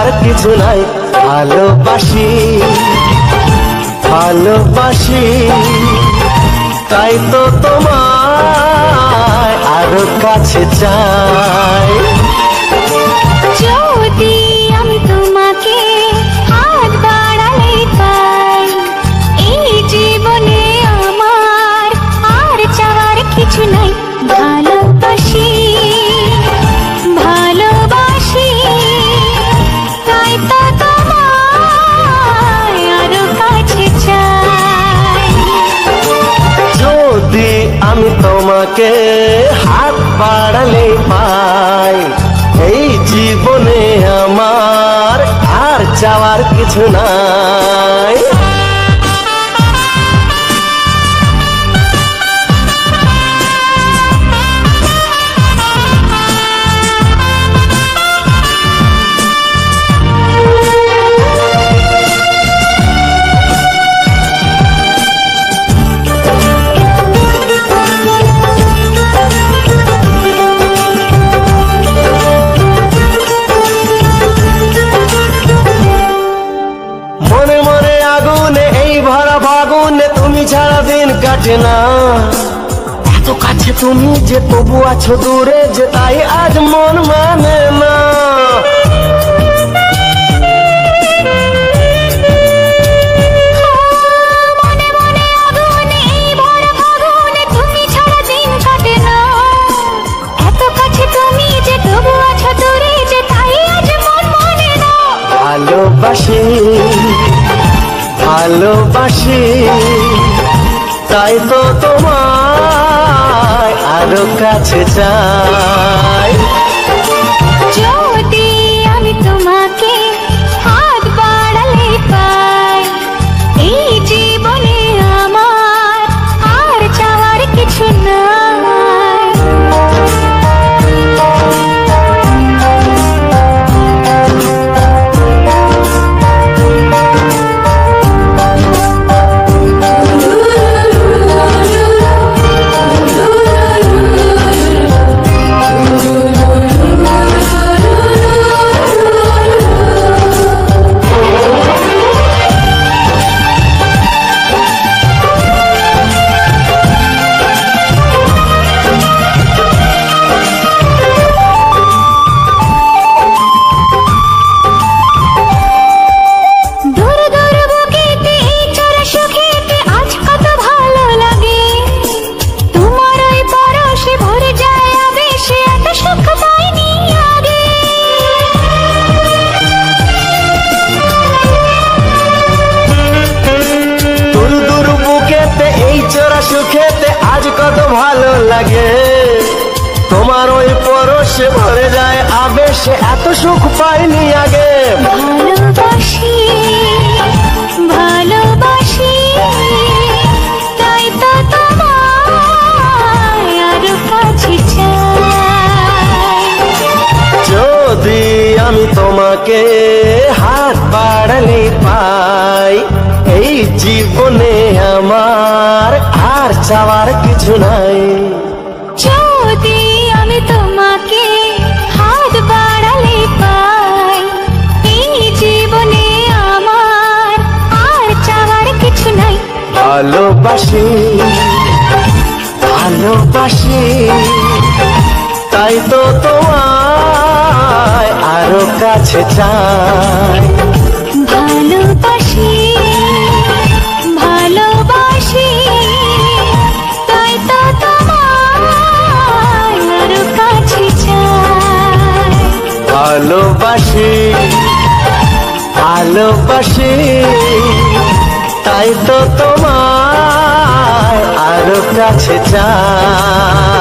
চাওয়ার কিছু নাই। ভালোবাসি ভালোবাসি তাই তো তোমায় আরো কাছে চাই। যদি আমি তোমাকে হাত বাড়ালে পাই, এই জীবনে আমার আর চাওয়ার কিছু নাই। ভালোবাসি ভালোবাসি তাই তো তোমায় আরো কাছে চাই। যদি আমি তোমাকে হাত বাড়ালে পাই, এই জীবনে আমার আর চাওয়ার কিছু নাই। মনে মনে আগুনে এই ভরা ফাগুনে তুমি ছাড়া দিন কাটে না। এত কাছে তুমি যে তবু আছো দূরে, যে তাই আজ মন মানে না। মনে মনে আগুনে এই ভরা ফাগুনে তুমি ছাড়া দিন কাটে না। এত কাছে তুমি যে তবু আছো দূরে, যে তাই আজ মন মানে না। ভালোবাসি ভালোবাসি তাই তো তোমায় আরো কাছে চাই। যদি আমি তোমাকে হাত বাড়ালে পাই, এই জীবনে আমার আর চাওয়ার কিছু নাই। সুখেতে আজ কত ভালো লাগে, তোমার ওই পরশে ভরে যায় আবেশে, এত সুখ পাইনি আগে। ভালোবাসি ভালোবাসি তাই তো তোমায় আরো কাছে চাই। যদি আমি তোমাকে হাত বাড়ালে পাই, এই জীবনে আমার আর চাওয়ার কিছু নাই। যদি আমি তোমাকে হাত বাড়ালে পাই, এই জীবনে আমার আর চাওয়ার কিছু নাই। ভালোবাসি ভালোবাসি তাই তো তোমায় আরো কাছে চাই। ভালোবাসি ভালোবাসি তাই তো তোমায় আরো কাছে চাই। ভালোবাসি ভালোবাসি তাই তো তোমায় আরো কাছে চাই।